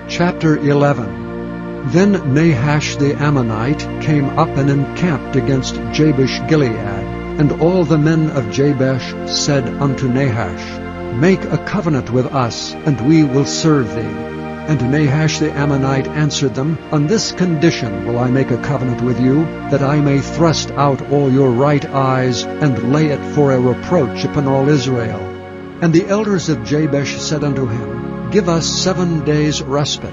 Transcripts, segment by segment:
Chapter 11. Then Nahash the Ammonite came up and encamped against Jabesh-Gilead. And all the men of Jabesh said unto Nahash, Make a covenant with us, and we will serve thee. And Nahash the Ammonite answered them, On this condition will I make a covenant with you, that I may thrust out all your right eyes, and lay it for a reproach upon all Israel. And the elders of Jabesh said unto him, Give us 7 days' respite,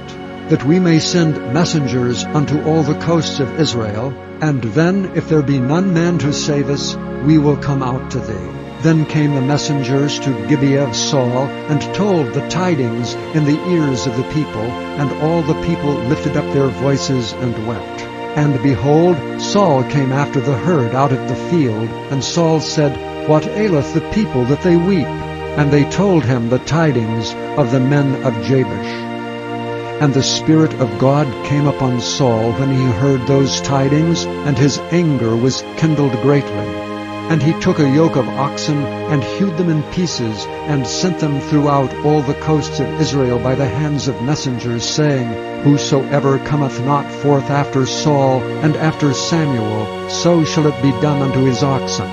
that we may send messengers unto all the coasts of Israel, and then, if there be none man to save us, we will come out to thee. Then came the messengers to Gibeah of Saul, and told the tidings in the ears of the people, and all the people lifted up their voices and wept. And behold, Saul came after the herd out at the field, and Saul said, What aileth the people that they weep? And they told him the tidings of the men of Jabesh. And the Spirit of God came upon Saul when he heard those tidings, and his anger was kindled greatly. And he took a yoke of oxen, and hewed them in pieces, and sent them throughout all the coasts of Israel by the hands of messengers, saying, Whosoever cometh not forth after Saul and after Samuel, so shall it be done unto his oxen.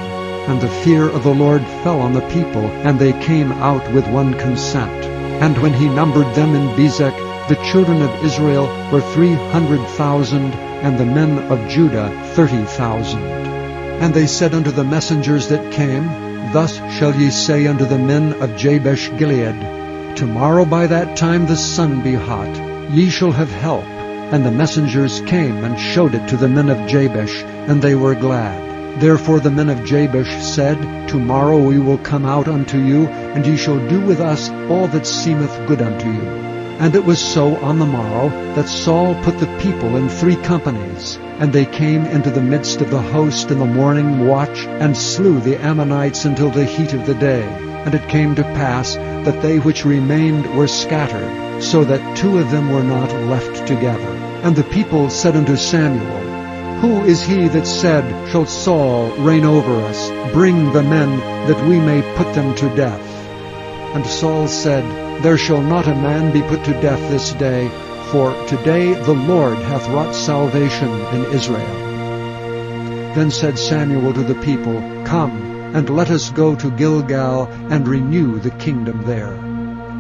And the fear of the Lord fell on the people, and they came out with one consent. And when he numbered them in Bezek, the children of Israel were 300,000, and the men of Judah 30,000. And they said unto the messengers that came, Thus shall ye say unto the men of Jabesh-Gilead, Tomorrow by that time the sun be hot, ye shall have help. And the messengers came and showed it to the men of Jabesh, and they were glad. Therefore the men of Jabesh said, Tomorrow we will come out unto you, and ye shall do with us all that seemeth good unto you. And it was so on the morrow that Saul put the people in 3 companies, and they came into the midst of the host in the morning watch, and slew the Ammonites until the heat of the day. And it came to pass that they which remained were scattered, so that 2 of them were not left together. And the people said unto Samuel, Who is he that said, Shall Saul reign over us? Bring the men, that we may put them to death. And Saul said, There shall not a man be put to death this day, for today the Lord hath wrought salvation in Israel. Then said Samuel to the people, Come, and let us go to Gilgal, and renew the kingdom there.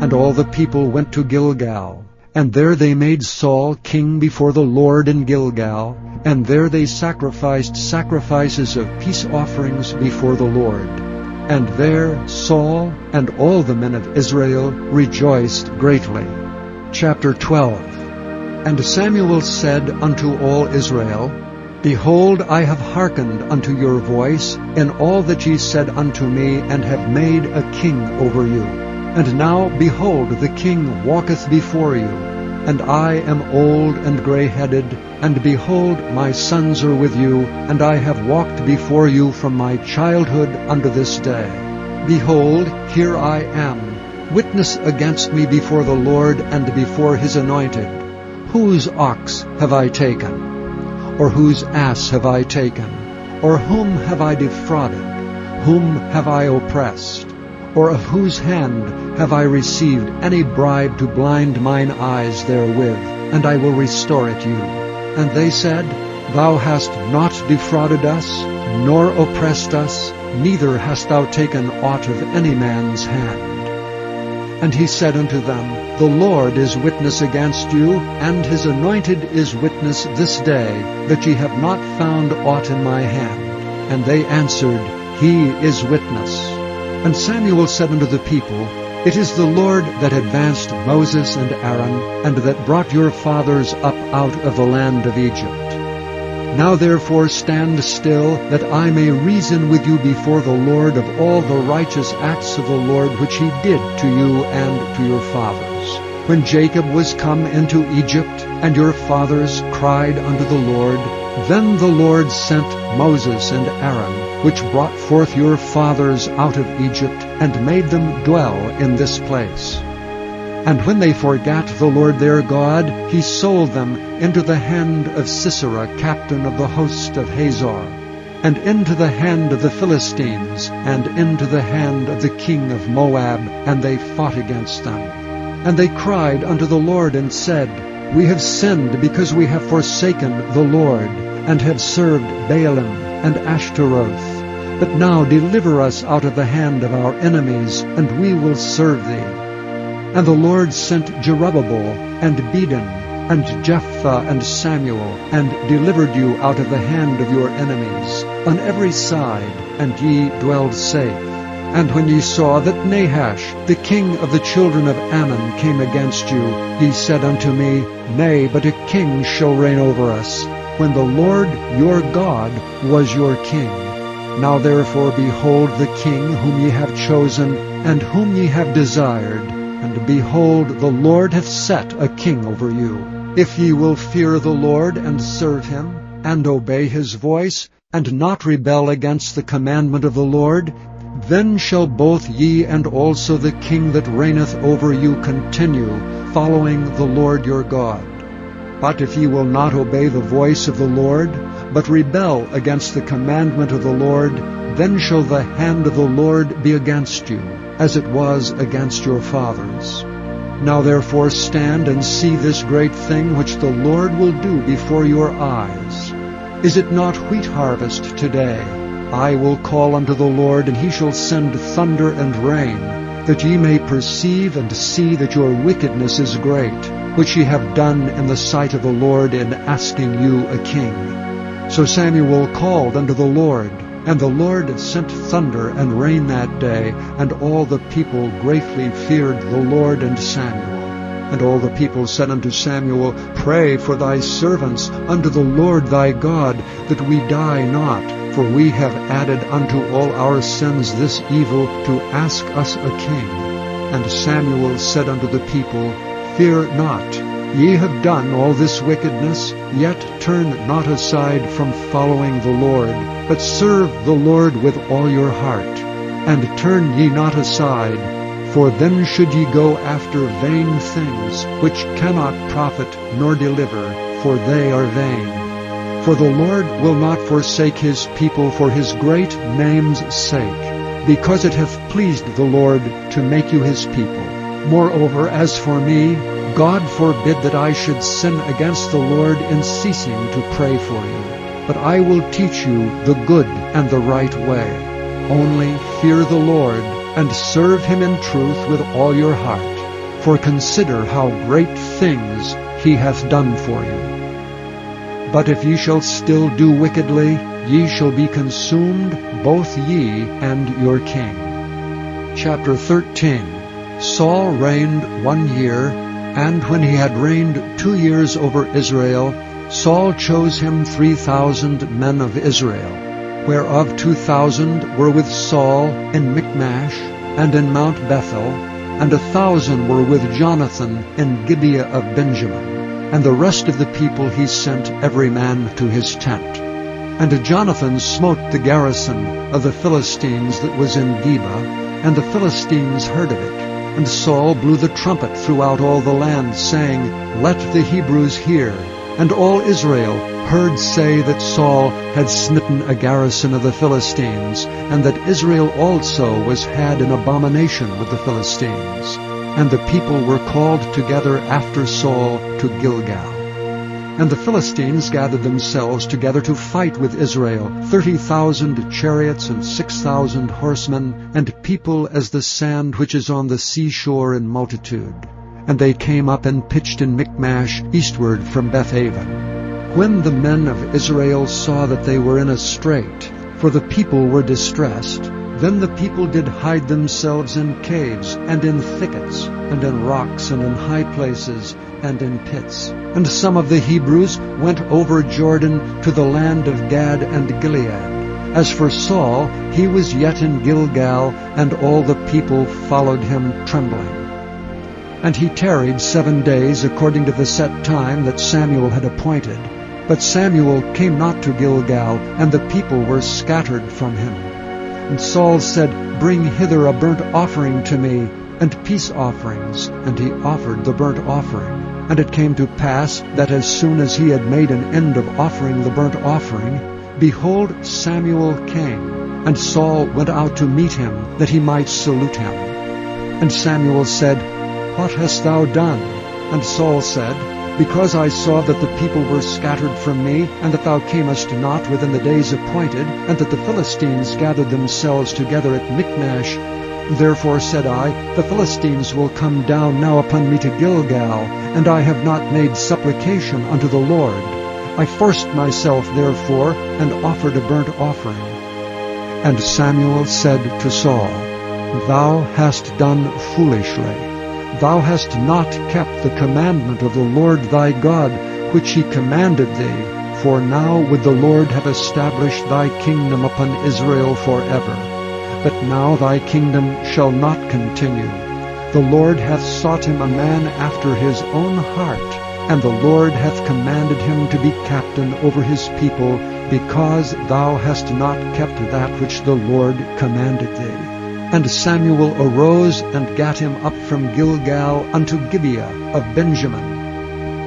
And all the people went to Gilgal. And there they made Saul king before the Lord in Gilgal, and there they sacrificed sacrifices of peace offerings before the Lord. And there Saul and all the men of Israel rejoiced greatly. Chapter 12. And Samuel said unto all Israel, Behold, I have hearkened unto your voice in all that ye said unto me, and have made a king over you. And now, behold, the king walketh before you, and I am old and gray-headed, and behold, my sons are with you, and I have walked before you from my childhood unto this day. Behold, here I am, witness against me before the Lord and before his anointed. Whose ox have I taken? Or whose ass have I taken? Or whom have I defrauded? Whom have I oppressed? Or of whose hand have I received any bribe to blind mine eyes therewith? And I will restore it you. And they said, Thou hast not defrauded us, nor oppressed us, neither hast thou taken aught of any man's hand. And he said unto them, The Lord is witness against you, and his anointed is witness this day, that ye have not found aught in my hand. And they answered, He is witness. And Samuel said unto the people, It is the Lord that advanced Moses and Aaron, and that brought your fathers up out of the land of Egypt. Now therefore stand still, that I may reason with you before the Lord of all the righteous acts of the Lord which he did to you and to your fathers. When Jacob was come into Egypt, and your fathers cried unto the Lord, then the Lord sent Moses and Aaron, which brought forth your fathers out of Egypt, and made them dwell in this place. And when they forgat the Lord their God, he sold them into the hand of Sisera, captain of the host of Hazor, and into the hand of the Philistines, and into the hand of the king of Moab, and they fought against them. And they cried unto the Lord and said, We have sinned because we have forsaken the Lord, and have served Baalim and Ashtaroth. But now deliver us out of the hand of our enemies, and we will serve thee. And the Lord sent Jerubbabel and Bedan and Jephthah and Samuel, and delivered you out of the hand of your enemies on every side, and ye dwelled safe. And when ye saw that Nahash, the king of the children of Ammon, came against you, ye said unto me, Nay, but a king shall reign over us, when the Lord your God was your king. Now therefore behold the king whom ye have chosen, and whom ye have desired, and behold, the Lord hath set a king over you. If ye will fear the Lord, and serve him, and obey his voice, and not rebel against the commandment of the Lord, then shall both ye and also the king that reigneth over you continue, following the Lord your God. But if ye will not obey the voice of the Lord, but rebel against the commandment of the Lord, then shall the hand of the Lord be against you, as it was against your fathers. Now therefore stand and see this great thing which the Lord will do before your eyes. Is it not wheat harvest today? I will call unto the Lord, and he shall send thunder and rain, that ye may perceive and see that your wickedness is great, which ye have done in the sight of the Lord in asking you a king. So Samuel called unto the Lord, and the Lord sent thunder and rain that day, and all the people greatly feared the Lord and Samuel. And all the people said unto Samuel, Pray for thy servants unto the Lord thy God, that we die not. For we have added unto all our sins this evil, to ask us a king. And Samuel said unto the people, Fear not. Ye have done all this wickedness, yet turn not aside from following the Lord, but serve the Lord with all your heart. And turn ye not aside, for then should ye go after vain things, which cannot profit nor deliver, for they are vain. For the Lord will not forsake his people for his great name's sake, because it hath pleased the Lord to make you his people. Moreover, as for me, God forbid that I should sin against the Lord in ceasing to pray for you. But I will teach you the good and the right way. Only fear the Lord, and serve him in truth with all your heart. For consider how great things he hath done for you. But if ye shall still do wickedly, ye shall be consumed, both ye and your king. Chapter 13. Saul reigned 1 year, and when he had reigned 2 years over Israel, Saul chose him 3,000 men of Israel, whereof 2,000 were with Saul in Michmash and in Mount Bethel, and 1,000 were with Jonathan in Gibeah of Benjamin. And the rest of the people he sent every man to his tent. And Jonathan smote the garrison of the Philistines that was in Geba, and the Philistines heard of it. And Saul blew the trumpet throughout all the land, saying, Let the Hebrews hear. And all Israel heard say that Saul had smitten a garrison of the Philistines, and that Israel also was had in abomination with the Philistines. And the people were called together after Saul to Gilgal. And the Philistines gathered themselves together to fight with Israel, 30,000 chariots and 6,000 horsemen, and people as the sand which is on the seashore in multitude. And they came up and pitched in Michmash eastward from Bethaven. When the men of Israel saw that they were in a strait, for the people were distressed, then the people did hide themselves in caves, and in thickets, and in rocks, and in high places, and in pits. And some of the Hebrews went over Jordan to the land of Gad and Gilead. As for Saul, he was yet in Gilgal, and all the people followed him trembling. And he tarried 7 days according to the set time that Samuel had appointed. But Samuel came not to Gilgal, and the people were scattered from him. And Saul said, Bring hither a burnt offering to me, and peace offerings. And he offered the burnt offering. And it came to pass that as soon as he had made an end of offering the burnt offering, behold, Samuel came. And Saul went out to meet him, that he might salute him. And Samuel said, "What hast thou done?" And Saul said, "Because I saw that the people were scattered from me, and that thou camest not within the days appointed, and that the Philistines gathered themselves together at Michmash, therefore said I, The Philistines will come down now upon me to Gilgal, and I have not made supplication unto the Lord. I forced myself therefore, and offered a burnt offering." And Samuel said to Saul, "Thou hast done foolishly. Thou hast not kept the commandment of the Lord thy God, which he commanded thee, for now would the Lord have established thy kingdom upon Israel forever. But now thy kingdom shall not continue. The Lord hath sought him a man after his own heart, and the Lord hath commanded him to be captain over his people, because thou hast not kept that which the Lord commanded thee." And Samuel arose and gat him up from Gilgal unto Gibeah of Benjamin.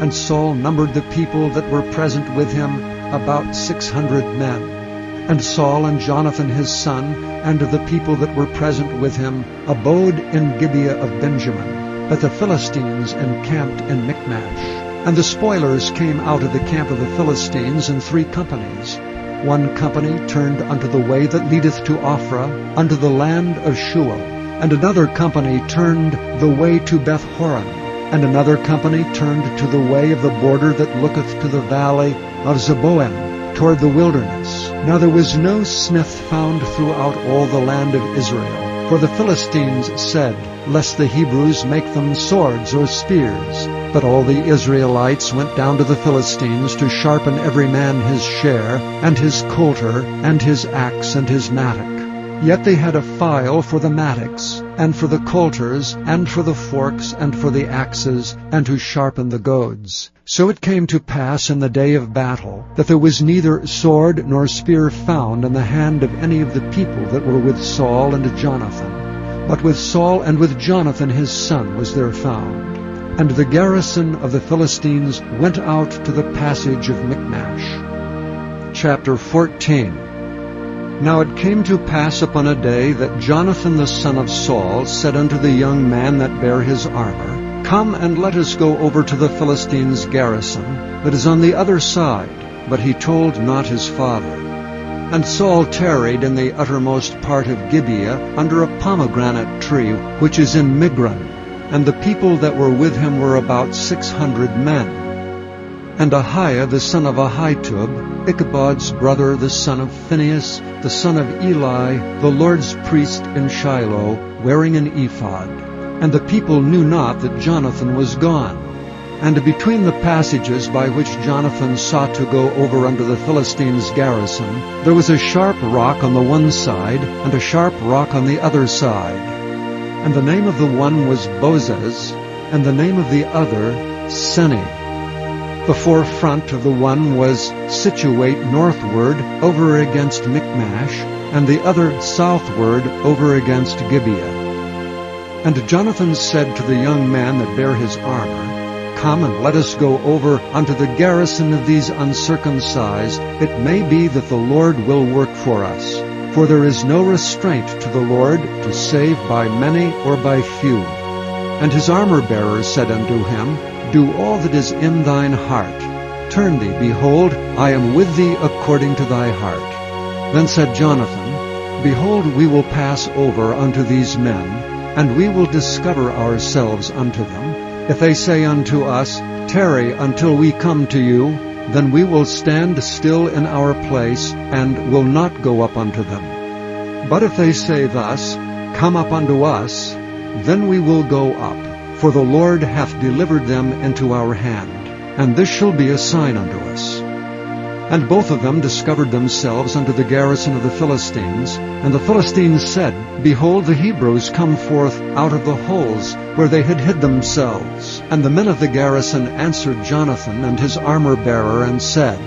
And Saul numbered the people that were present with him, about 600 men. And Saul and Jonathan his son, and the people that were present with him, abode in Gibeah of Benjamin. But the Philistines encamped in Michmash. And the spoilers came out of the camp of the Philistines in 3 companies. One company turned unto the way that leadeth to Ophrah, unto the land of Shual. And another company turned the way to Beth-horon. And another company turned to the way of the border that looketh to the valley of Zeboim, toward the wilderness. Now there was no smith found throughout all the land of Israel. For the Philistines said, Lest the Hebrews make them swords or spears. But all the Israelites went down to the Philistines to sharpen every man his share, and his coulter, and his axe, and his mattock. Yet they had a file for the mattocks, and for the coulters, and for the forks, and for the axes, and to sharpen the goads. So it came to pass in the day of battle, that there was neither sword nor spear found in the hand of any of the people that were with Saul and Jonathan. But with Saul and with Jonathan his son was there found. And the garrison of the Philistines went out to the passage of Michmash. Chapter 14. Now it came to pass upon a day that Jonathan the son of Saul said unto the young man that bare his armor, Come and let us go over to the Philistines' garrison that is on the other side. But he told not his father. And Saul tarried in the uttermost part of Gibeah under a pomegranate tree, which is in Migron. And the people that were with him were about 600 men. And Ahiah the son of Ahitub, Ichabod's brother, the son of Phinehas, the son of Eli, the Lord's priest in Shiloh, wearing an ephod. And the people knew not that Jonathan was gone. And between the passages by which Jonathan sought to go over unto the Philistines' garrison, there was a sharp rock on the one side, and a sharp rock on the other side. And the name of the one was Bozez, and the name of the other Seni. The forefront of the one was situate northward over against Michmash, and the other southward over against Gibeah. And Jonathan said to the young man that bare his armor, Come and let us go over unto the garrison of these uncircumcised. It may be that the Lord will work for us. For there is no restraint to the Lord to save by many or by few. And his armor-bearer said unto him, Do all that is in thine heart. Turn thee, behold, I am with thee according to thy heart. Then said Jonathan, Behold, we will pass over unto these men, and we will discover ourselves unto them. If they say unto us, Tarry until we come to you, then we will stand still in our place, and will not go up unto them. But if they say thus, Come up unto us, then we will go up, for the Lord hath delivered them into our hand, and this shall be a sign unto us. And both of them discovered themselves unto the garrison of the Philistines. And the Philistines said, Behold, the Hebrews come forth out of the holes where they had hid themselves. And the men of the garrison answered Jonathan and his armor-bearer, and said,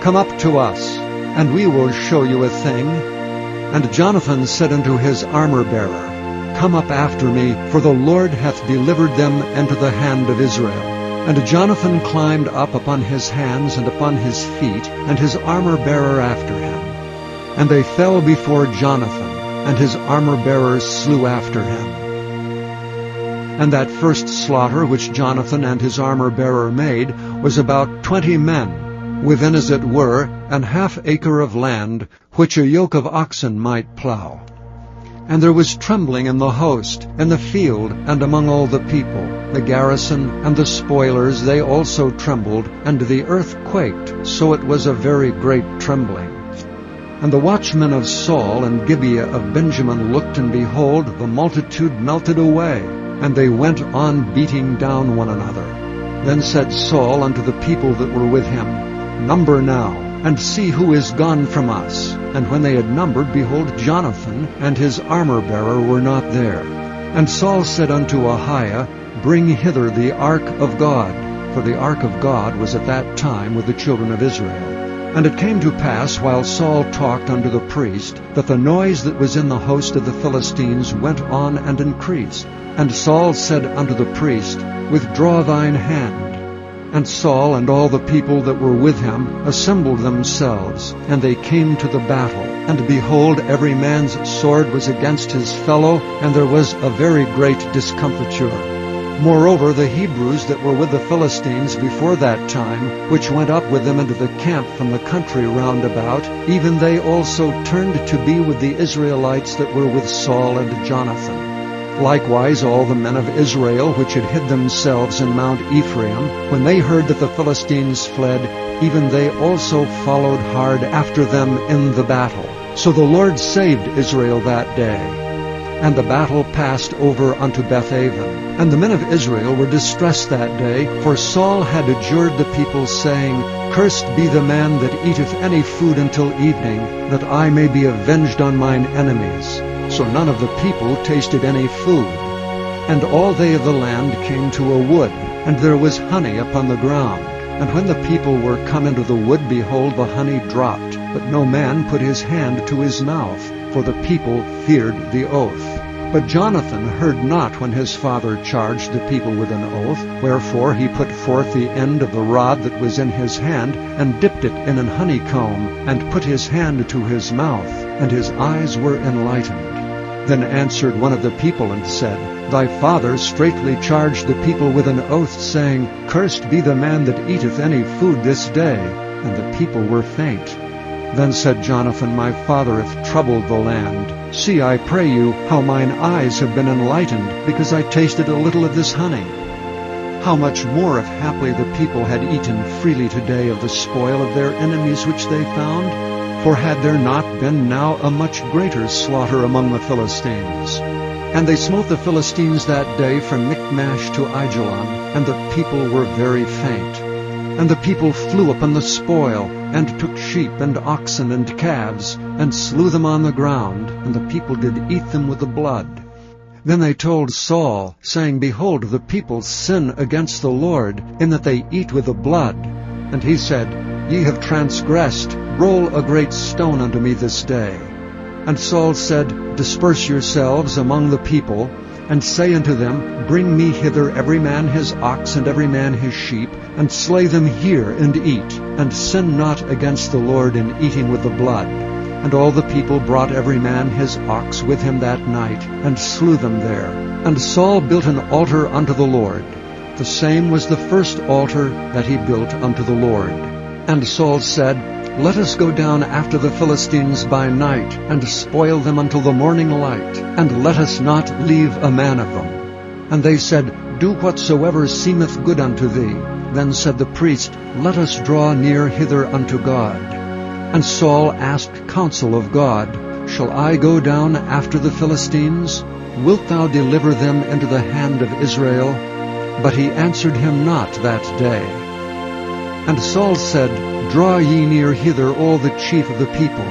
Come up to us, and we will show you a thing. And Jonathan said unto his armor-bearer, Come up after me, for the Lord hath delivered them into the hand of Israel. And Jonathan climbed up upon his hands and upon his feet, and his armor-bearer after him. And they fell before Jonathan, and his armor-bearers slew after him. And that first slaughter which Jonathan and his armor-bearer made was about 20 men, within as it were an half-acre of land, which a yoke of oxen might plow. And there was trembling in the host, in the field, and among all the people. The garrison and the spoilers, they also trembled, and the earth quaked, so it was a very great trembling. And the watchmen of Saul and Gibeah of Benjamin looked, and behold, the multitude melted away, and they went on beating down one another. Then said Saul unto the people that were with him, Number now, and see who is gone from us. And when they had numbered, behold, Jonathan and his armor-bearer were not there. And Saul said unto Ahiah, Bring hither the ark of God. For the ark of God was at that time with the children of Israel. And it came to pass, while Saul talked unto the priest, that the noise that was in the host of the Philistines went on and increased. And Saul said unto the priest, Withdraw thine hand. And Saul and all the people that were with him assembled themselves, and they came to the battle. And behold, every man's sword was against his fellow, and there was a very great discomfiture. Moreover, the Hebrews that were with the Philistines before that time, which went up with them into the camp from the country round about, even they also turned to be with the Israelites that were with Saul and Jonathan. Likewise all the men of Israel which had hid themselves in Mount Ephraim, when they heard that the Philistines fled, even they also followed hard after them in the battle. So the Lord saved Israel that day. And the battle passed over unto Bethaven. And the men of Israel were distressed that day, for Saul had adjured the people, saying, Cursed be the man that eateth any food until evening, that I may be avenged on mine enemies. So none of the people tasted any food. And all they of the land came to a wood, and there was honey upon the ground. And when the people were come into the wood, behold, the honey dropped, but no man put his hand to his mouth, for the people feared the oath. But Jonathan heard not when his father charged the people with an oath, wherefore he put forth the end of the rod that was in his hand, and dipped it in an honeycomb, and put his hand to his mouth, and his eyes were enlightened. Then answered one of the people and said, Thy father straitly charged the people with an oath, saying, Cursed be the man that eateth any food this day. And the people were faint. Then said Jonathan, My father hath troubled the land. See, I pray you, how mine eyes have been enlightened, because I tasted a little of this honey. How much more if haply the people had eaten freely today of the spoil of their enemies which they found? For had there not been now a much greater slaughter among the Philistines? And they smote the Philistines that day from Michmash to Aijalon, and the people were very faint. And the people flew upon the spoil, and took sheep and oxen and calves, and slew them on the ground, and the people did eat them with the blood. Then they told Saul, saying, Behold, the people sin against the Lord, in that they eat with the blood. And he said, Ye have transgressed. Roll a great stone unto me this day. And Saul said, Disperse yourselves among the people, and say unto them, Bring me hither every man his ox and every man his sheep, and slay them here and eat, and sin not against the Lord in eating with the blood. And all the people brought every man his ox with him that night, and slew them there. And Saul built an altar unto the Lord. The same was the first altar that he built unto the Lord. And Saul said, Let us go down after the Philistines by night, and spoil them until the morning light, and let us not leave a man of them. And they said, Do whatsoever seemeth good unto thee. Then said the priest, Let us draw near hither unto God. And Saul asked counsel of God, Shall I go down after the Philistines? Wilt thou deliver them into the hand of Israel? But he answered him not that day. And Saul said, Draw ye near hither all the chief of the people,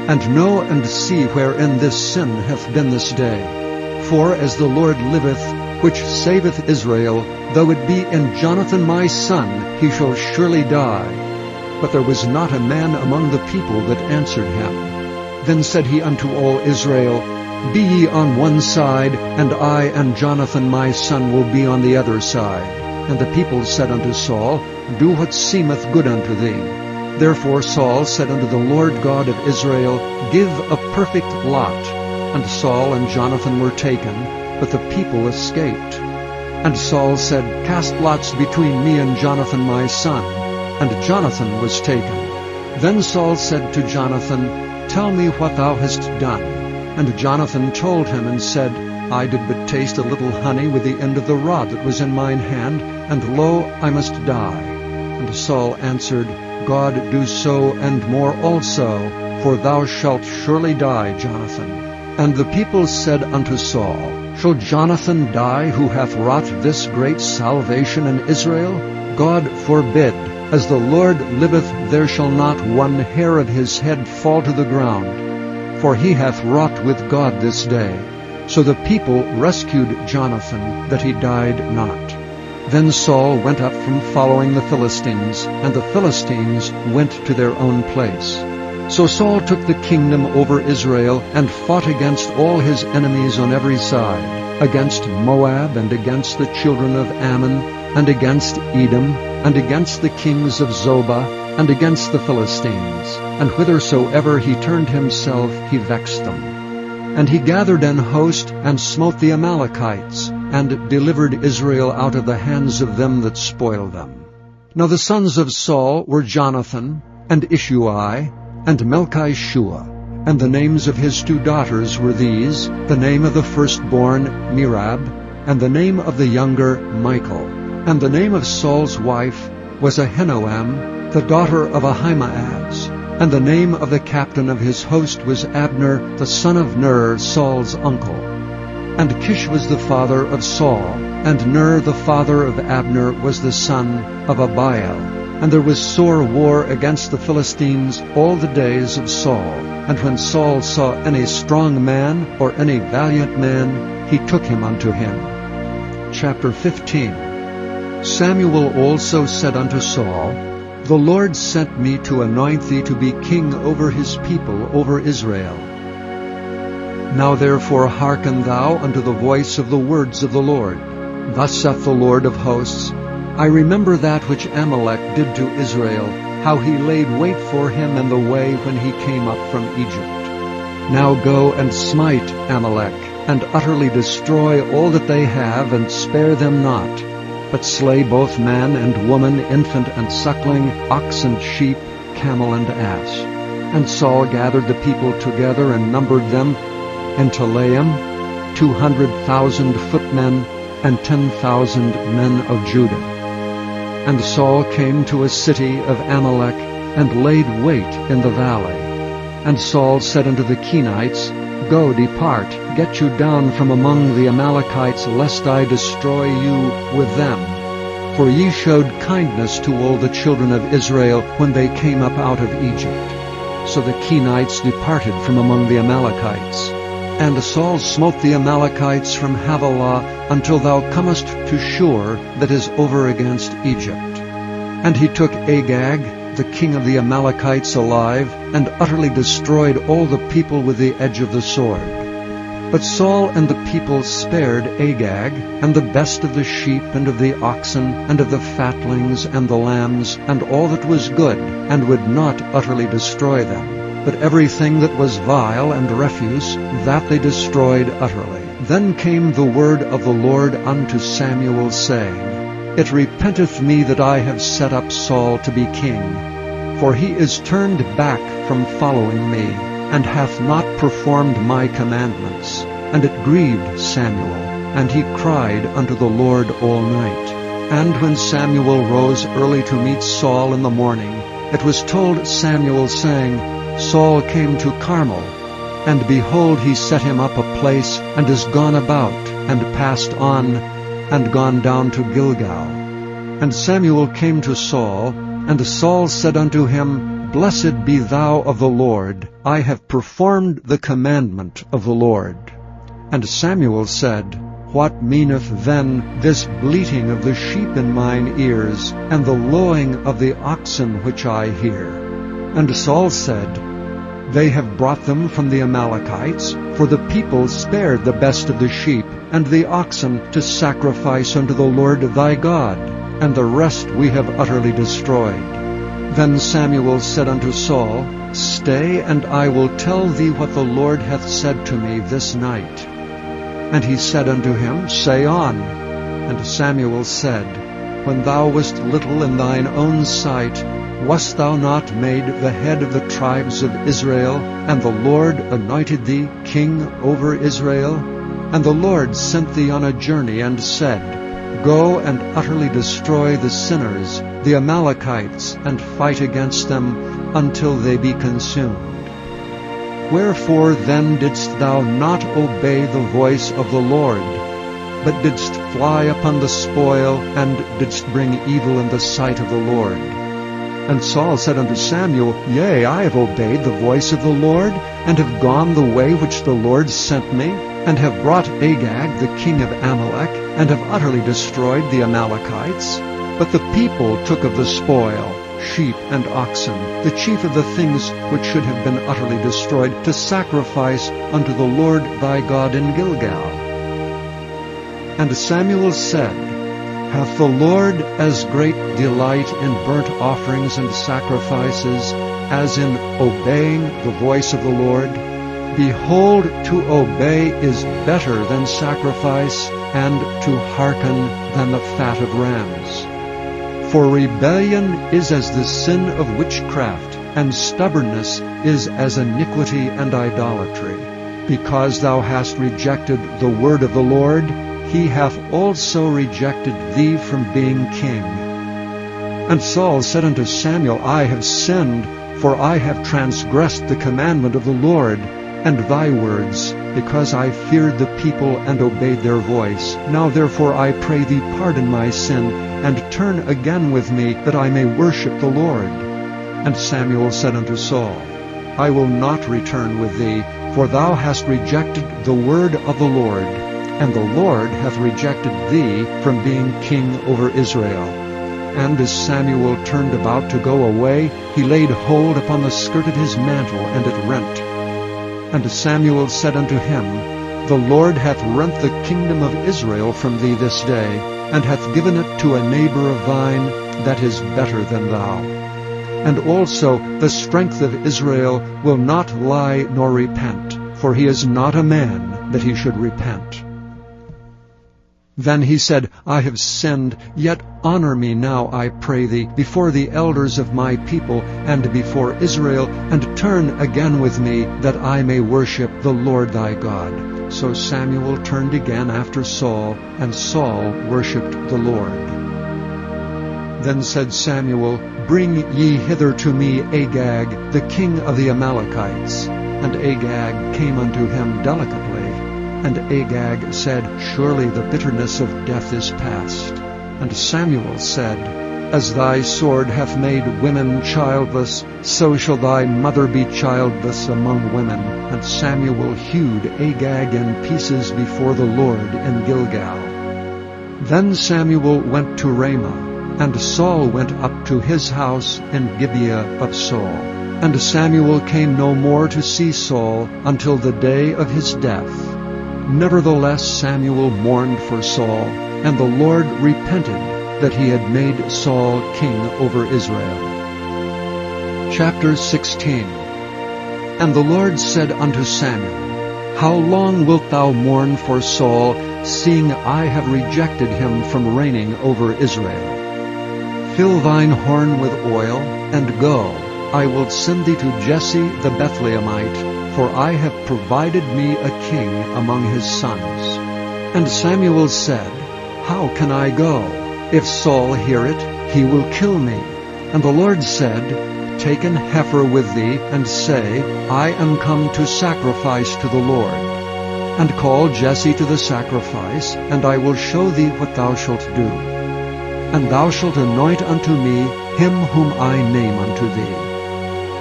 and know and see wherein this sin hath been this day. For as the Lord liveth, which saveth Israel, though it be in Jonathan my son, he shall surely die. But there was not a man among the people that answered him. Then said he unto all Israel, Be ye on one side, and I and Jonathan my son will be on the other side. And the people said unto Saul, Do what seemeth good unto thee. Therefore Saul said unto the Lord God of Israel, Give a perfect lot. And Saul and Jonathan were taken, but the people escaped. And Saul said, Cast lots between me and Jonathan my son. And Jonathan was taken. Then Saul said to Jonathan, Tell me what thou hast done. And Jonathan told him and said, I did but taste a little honey with the end of the rod that was in mine hand, and lo, I must die. And Saul answered, God do so and more also, for thou shalt surely die, Jonathan. And the people said unto Saul, Shall Jonathan die, who hath wrought this great salvation in Israel? God forbid. As the Lord liveth, there shall not one hair of his head fall to the ground. For he hath wrought with God this day. So the people rescued Jonathan, that he died not. Then Saul went up from following the Philistines, and the Philistines went to their own place. So Saul took the kingdom over Israel, and fought against all his enemies on every side, against Moab, and against the children of Ammon, and against Edom, and against the kings of Zobah, and against the Philistines. And whithersoever he turned himself, he vexed them. And he gathered an host, and smote the Amalekites, and delivered Israel out of the hands of them that spoiled them. Now the sons of Saul were Jonathan, and Ishuai, and Melchishua. And the names of his 2 daughters were these, the name of the firstborn Merab, and the name of the younger Michal. And the name of Saul's wife was Ahinoam, the daughter of Ahimaaz. And the name of the captain of his host was Abner, the son of Ner, Saul's uncle. And Kish was the father of Saul, and Ner the father of Abner was the son of Abiel. And there was sore war against the Philistines all the days of Saul. And when Saul saw any strong man or any valiant man, he took him unto him. Chapter 15. Samuel also said unto Saul, The Lord sent me to anoint thee to be king over his people, over Israel. Now therefore hearken thou unto the voice of the words of the Lord. Thus saith the Lord of hosts, I remember that which Amalek did to Israel, how he laid wait for him in the way when he came up from Egypt. Now go and smite Amalek, and utterly destroy all that they have, and spare them not, but slay both man and woman, infant and suckling, ox and sheep, camel and ass. And Saul gathered the people together and numbered them in Telaim, 200,000 footmen, and 10,000 men of Judah. And Saul came to a city of Amalek, and laid wait in the valley. And Saul said unto the Kenites, Go, depart, get you down from among the Amalekites, lest I destroy you with them. For ye showed kindness to all the children of Israel when they came up out of Egypt. So the Kenites departed from among the Amalekites. And Saul smote the Amalekites from Havilah until thou comest to Shur, that is over against Egypt. And he took Agag, the king of the Amalekites, alive, and utterly destroyed all the people with the edge of the sword. But Saul and the people spared Agag, and the best of the sheep, and of the oxen, and of the fatlings, and the lambs, and all that was good, and would not utterly destroy them. But everything that was vile and refuse, that they destroyed utterly. Then came the word of the Lord unto Samuel, saying, It repenteth me that I have set up Saul to be king, for he is turned back from following me, and hath not performed my commandments. And it grieved Samuel, and he cried unto the Lord all night. And when Samuel rose early to meet Saul in the morning, it was told Samuel, saying, Saul came to Carmel, and behold, he set him up a place, and is gone about, and passed on, and gone down to Gilgal. And Samuel came to Saul, and Saul said unto him, Blessed be thou of the Lord, I have performed the commandment of the Lord. And Samuel said, What meaneth then this bleating of the sheep in mine ears, and the lowing of the oxen which I hear? And Saul said, They have brought them from the Amalekites, for the people spared the best of the sheep and the oxen to sacrifice unto the Lord thy God, and the rest we have utterly destroyed. Then Samuel said unto Saul, Stay, and I will tell thee what the Lord hath said to me this night. And he said unto him, Say on. And Samuel said, When thou wast little in thine own sight, wast thou not made the head of the tribes of Israel, and the Lord anointed thee king over Israel? And the Lord sent thee on a journey, and said, Go and utterly destroy the sinners, the Amalekites, and fight against them until they be consumed. Wherefore then didst thou not obey the voice of the Lord, but didst fly upon the spoil, and didst bring evil in the sight of the Lord? And Saul said unto Samuel, Yea, I have obeyed the voice of the Lord, and have gone the way which the Lord sent me, and have brought Agag the king of Amalek, and have utterly destroyed the Amalekites. But the people took of the spoil, sheep and oxen, the chief of the things which should have been utterly destroyed, to sacrifice unto the Lord thy God in Gilgal. And Samuel said, Hath the Lord as great delight in burnt offerings and sacrifices as in obeying the voice of the Lord? Behold, to obey is better than sacrifice, and to hearken than the fat of rams. For rebellion is as the sin of witchcraft, and stubbornness is as iniquity and idolatry. Because thou hast rejected the word of the Lord, he hath also rejected thee from being king. And Saul said unto Samuel, I have sinned, for I have transgressed the commandment of the Lord, and thy words, because I feared the people and obeyed their voice. Now therefore I pray thee, pardon my sin, and turn again with me, that I may worship the Lord. And Samuel said unto Saul, I will not return with thee, for thou hast rejected the word of the Lord, and the Lord hath rejected thee from being king over Israel. And as Samuel turned about to go away, he laid hold upon the skirt of his mantle, and it rent. And Samuel said unto him, The Lord hath rent the kingdom of Israel from thee this day, and hath given it to a neighbor of thine that is better than thou. And also the strength of Israel will not lie nor repent, for he is not a man that he should repent. Then he said, I have sinned, yet honor me now, I pray thee, before the elders of my people, and before Israel, and turn again with me, that I may worship the Lord thy God. So Samuel turned again after Saul, and Saul worshipped the Lord. Then said Samuel, Bring ye hither to me Agag, the king of the Amalekites. And Agag came unto him delicately. And Agag said, Surely the bitterness of death is past. And Samuel said, As thy sword hath made women childless, so shall thy mother be childless among women. And Samuel hewed Agag in pieces before the Lord in Gilgal. Then Samuel went to Ramah, and Saul went up to his house in Gibeah of Saul. And Samuel came no more to see Saul until the day of his death. Nevertheless Samuel mourned for Saul, and the Lord repented that he had made Saul king over Israel. Chapter 16. And the Lord said unto Samuel, How long wilt thou mourn for Saul, seeing I have rejected him from reigning over Israel? Fill thine horn with oil, and go. I will send thee to Jesse the Bethlehemite, for I have provided me a king among his sons. And Samuel said, How can I go? If Saul hear it, he will kill me. And the Lord said, Take an heifer with thee, and say, I am come to sacrifice to the Lord. And call Jesse to the sacrifice, and I will show thee what thou shalt do. And thou shalt anoint unto me him whom I name unto thee.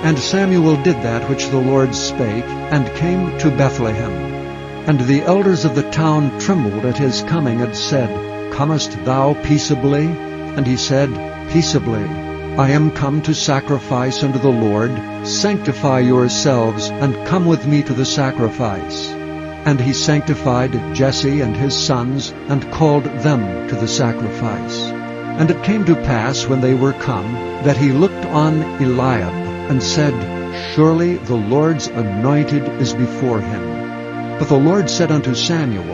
And Samuel did that which the Lord spake, and came to Bethlehem. And the elders of the town trembled at his coming, and said, Comest thou peaceably? And he said, Peaceably. I am come to sacrifice unto the Lord. Sanctify yourselves, and come with me to the sacrifice. And he sanctified Jesse and his sons, and called them to the sacrifice. And it came to pass, when they were come, that he looked on Eliab, and said, Surely the Lord's anointed is before him. But the Lord said unto Samuel,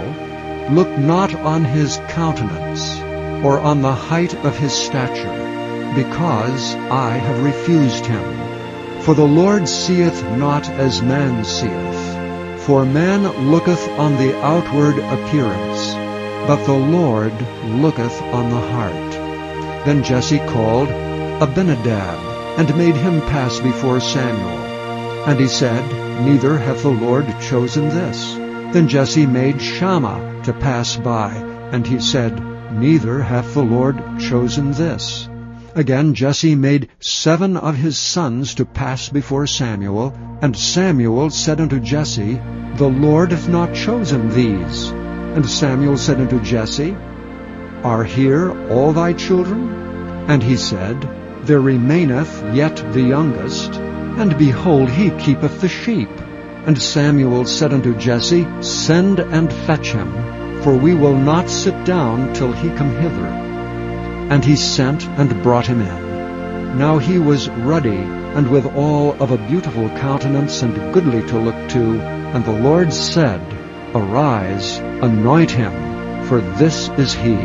Look not on his countenance, or on the height of his stature, because I have refused him. For the Lord seeth not as man seeth. For man looketh on the outward appearance, but the Lord looketh on the heart. Then Jesse called Abinadab, and made him pass before Samuel. And he said, Neither hath the Lord chosen this. Then Jesse made Shammah to pass by, and he said, Neither hath the Lord chosen this. Again Jesse made 7 of his sons to pass before Samuel, and Samuel said unto Jesse, The Lord hath not chosen these. And Samuel said unto Jesse, Are here all thy children? And he said, There remaineth yet the youngest, and behold, he keepeth the sheep. And Samuel said unto Jesse, Send and fetch him, for we will not sit down till he come hither. And he sent and brought him in. Now he was ruddy, and withal of a beautiful countenance, and goodly to look to. And the Lord said, Arise, anoint him, for this is he.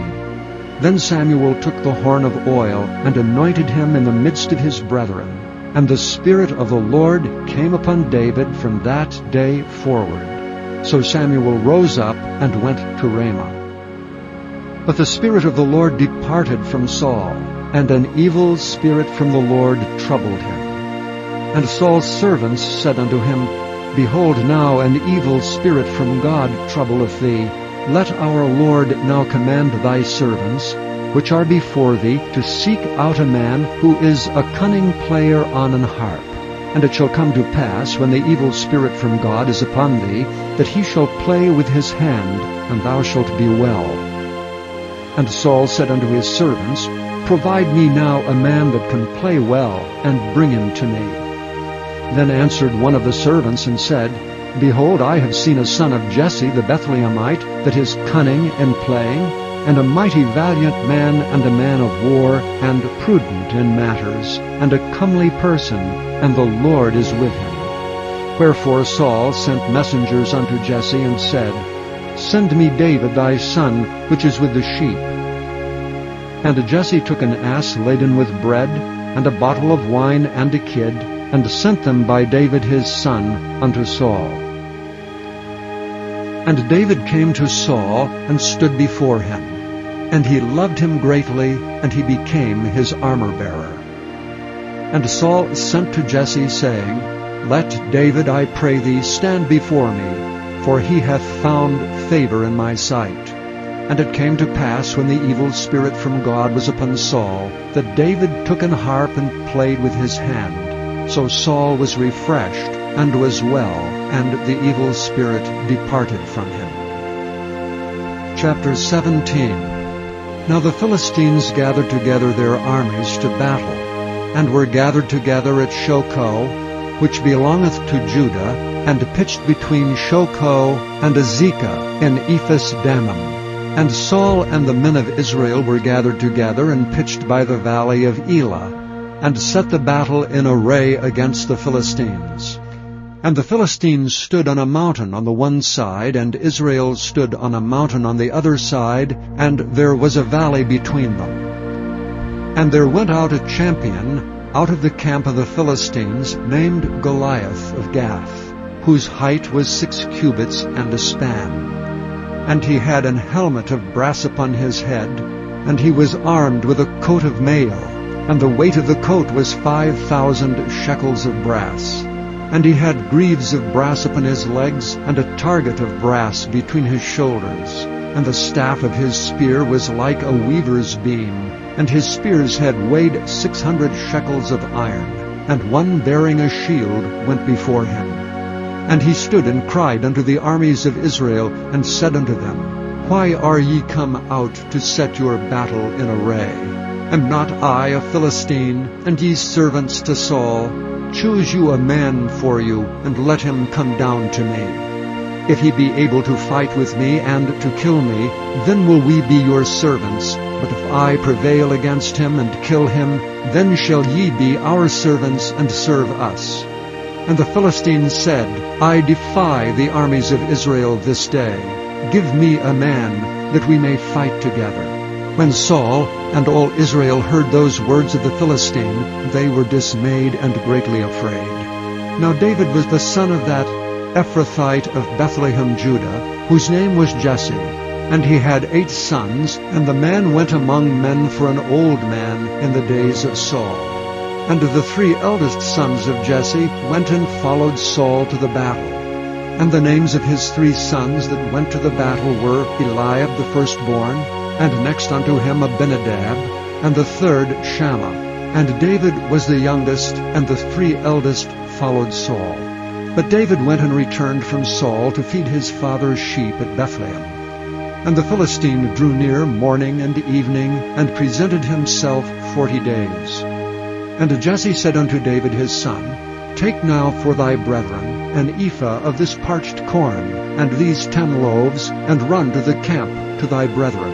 Then Samuel took the horn of oil, and anointed him in the midst of his brethren. And the Spirit of the Lord came upon David from that day forward. So Samuel rose up and went to Ramah. But the Spirit of the Lord departed from Saul, and an evil spirit from the Lord troubled him. And Saul's servants said unto him, Behold, now an evil spirit from God troubleth thee. Let our Lord now command thy servants, which are before thee, to seek out a man who is a cunning player on an harp. And it shall come to pass, when the evil spirit from God is upon thee, that he shall play with his hand, and thou shalt be well. And Saul said unto his servants, Provide me now a man that can play well, and bring him to me. Then answered one of the servants, and said, Behold, I have seen a son of Jesse the Bethlehemite, that is cunning in playing, and a mighty valiant man, and a man of war, and prudent in matters, and a comely person, and the Lord is with him. Wherefore Saul sent messengers unto Jesse, and said, Send me David thy son, which is with the sheep. And Jesse took an ass laden with bread, and a bottle of wine, and a kid, and sent them by David his son unto Saul. And David came to Saul, and stood before him. And he loved him greatly, and he became his armor-bearer. And Saul sent to Jesse, saying, Let David, I pray thee, stand before me, for he hath found favor in my sight. And it came to pass, when the evil spirit from God was upon Saul, that David took an harp and played with his hand. So Saul was refreshed, and was well, and the evil spirit departed from him. Chapter 17. Now the Philistines gathered together their armies to battle, and were gathered together at Shochoh, which belongeth to Judah, and pitched between Shochoh and Azekah in Ephes-dammim. And Saul and the men of Israel were gathered together, and pitched by the valley of Elah, and set the battle in array against the Philistines. And the Philistines stood on a mountain on the one side, and Israel stood on a mountain on the other side, and there was a valley between them. And there went out a champion out of the camp of the Philistines, named Goliath of Gath, whose height was 6 cubits and a span. And he had an helmet of brass upon his head, and he was armed with a coat of mail, and the weight of the coat was 5,000 shekels of brass. And he had greaves of brass upon his legs, and a target of brass between his shoulders. And the staff of his spear was like a weaver's beam, and his spear's head weighed 600 shekels of iron. And one bearing a shield went before him. And he stood and cried unto the armies of Israel, and said unto them, Why are ye come out to set your battle in array? Am not I a Philistine, and ye servants to Saul? Choose you a man for you, and let him come down to me. If he be able to fight with me and to kill me, then will we be your servants. But if I prevail against him and kill him, then shall ye be our servants and serve us. And the Philistines said, I defy the armies of Israel this day. "Give me a man, that we may fight together." When Saul and all Israel heard those words of the Philistine, they were dismayed and greatly afraid. Now David was the son of that Ephrathite of Bethlehem, Judah, whose name was Jesse. And he had 8 sons, and the man went among men for an old man in the days of Saul. And the 3 eldest sons of Jesse went and followed Saul to the battle. And the names of his 3 sons that went to the battle were Eliab the firstborn, and next unto him Abinadab, and the third Shammah. And David was the youngest, and the 3 eldest followed Saul. But David went and returned from Saul to feed his father's sheep at Bethlehem. And the Philistine drew near morning and evening, and presented himself 40 days. And Jesse said unto David his son, Take now for thy brethren an ephah of this parched corn, and these 10 loaves, and run to the camp to thy brethren.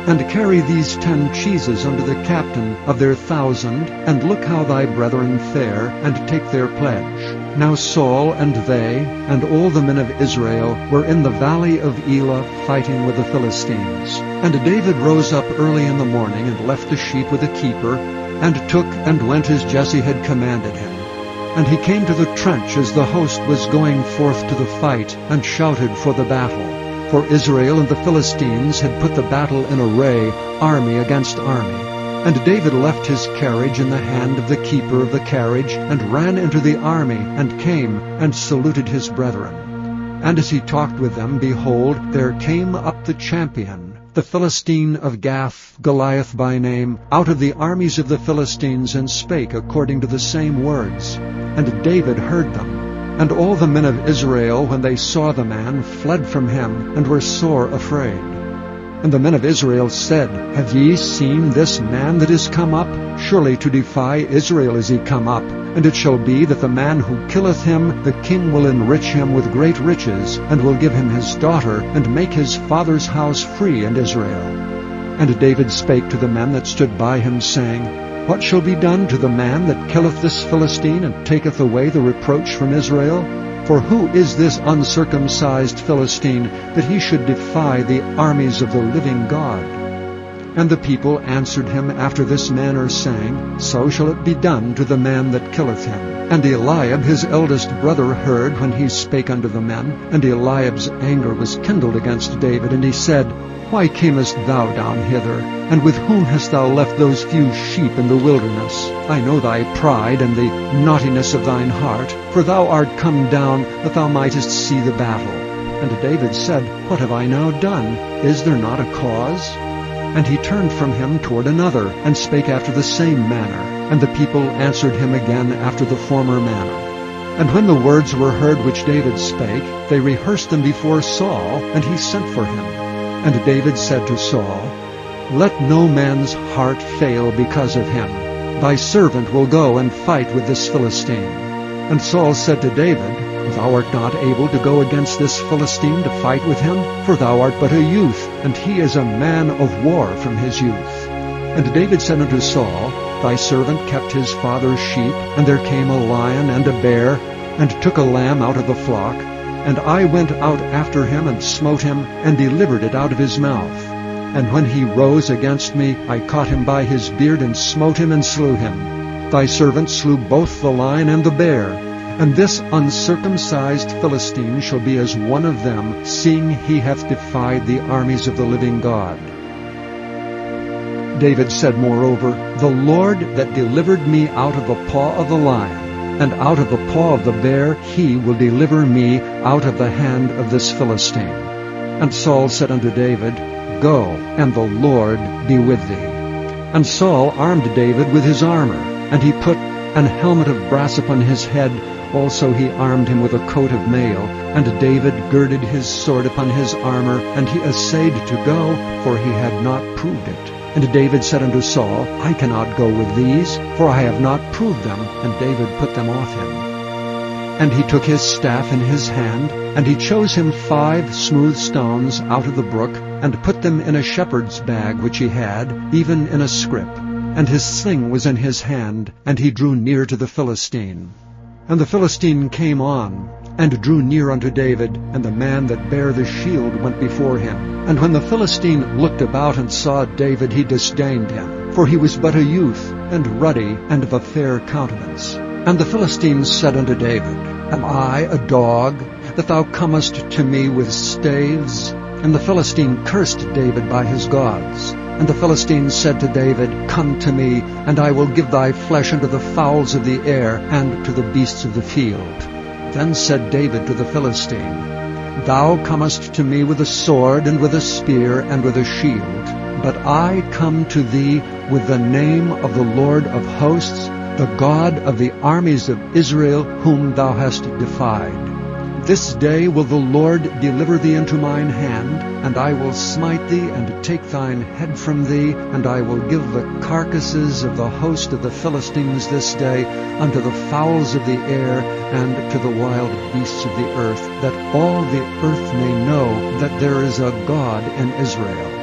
And carry these 10 cheeses unto the captain of their 1,000, and look how thy brethren fare, and take their pledge. Now Saul and they, and all the men of Israel, were in the valley of Elah fighting with the Philistines. And David rose up early in the morning, and left the sheep with a keeper, and took and went as Jesse had commanded him. And he came to the trench as the host was going forth to the fight, and shouted for the battle. For Israel and the Philistines had put the battle in array, army against army. And David left his carriage in the hand of the keeper of the carriage, and ran into the army, and came, and saluted his brethren. And as he talked with them, behold, there came up the champion, the Philistine of Gath, Goliath by name, out of the armies of the Philistines, and spake according to the same words. And David heard them. And all the men of Israel, when they saw the man, fled from him, and were sore afraid. And the men of Israel said, Have ye seen this man that is come up? Surely to defy Israel is he come up. And it shall be that the man who killeth him, the king will enrich him with great riches, and will give him his daughter, and make his father's house free in Israel. And David spake to the men that stood by him, saying, What shall be done to the man that killeth this Philistine, and taketh away the reproach from Israel? For who is this uncircumcised Philistine, that he should defy the armies of the living God? And the people answered him after this manner, saying, So shall it be done to the man that killeth him. And Eliab his eldest brother heard when he spake unto the men. And Eliab's anger was kindled against David, and he said, Why camest thou down hither? And with whom hast thou left those few sheep in the wilderness? I know thy pride and the naughtiness of thine heart, for thou art come down that thou mightest see the battle. And David said, What have I now done? Is there not a cause? And he turned from him toward another, and spake after the same manner. And the people answered him again after the former manner. And when the words were heard which David spake, they rehearsed them before Saul, and he sent for him. And David said to Saul, Let no man's heart fail because of him. Thy servant will go and fight with this Philistine. And Saul said to David, Thou art not able to go against this Philistine to fight with him, for thou art but a youth, and he is a man of war from his youth. And David said unto Saul, Thy servant kept his father's sheep, and there came a lion and a bear, and took a lamb out of the flock. And I went out after him, and smote him, and delivered it out of his mouth. And when he rose against me, I caught him by his beard, and smote him, and slew him. Thy servant slew both the lion and the bear. And this uncircumcised Philistine shall be as one of them, seeing he hath defied the armies of the living God. David said moreover, The Lord that delivered me out of the paw of the lion, and out of the paw of the bear, he will deliver me out of the hand of this Philistine. And Saul said unto David, Go, and the Lord be with thee. And Saul armed David with his armor, and he put an helmet of brass upon his head. Also he armed him with a coat of mail. And David girded his sword upon his armor, and he essayed to go, for he had not proved it. And David said unto Saul, I cannot go with these, for I have not proved them. And David put them off him. And he took his staff in his hand, and he chose him 5 smooth stones out of the brook, and put them in a shepherd's bag which he had, even in a scrip. And his sling was in his hand, and he drew near to the Philistine. And the Philistine came on, and drew near unto David, and the man that bare the shield went before him. And when the Philistine looked about and saw David, he disdained him, for he was but a youth, and ruddy, and of a fair countenance. And the Philistine said unto David, Am I a dog, that thou comest to me with staves? And the Philistine cursed David by his gods. And the Philistine said to David, Come to me, and I will give thy flesh unto the fowls of the air, and to the beasts of the field. Then said David to the Philistine, Thou comest to me with a sword, and with a spear, and with a shield. But I come to thee with the name of the Lord of hosts, the God of the armies of Israel, whom thou hast defied. This day will the Lord deliver thee into mine hand, and I will smite thee, and take thine head from thee, and I will give the carcasses of the host of the Philistines this day unto the fowls of the air, and to the wild beasts of the earth, that all the earth may know that there is a God in Israel.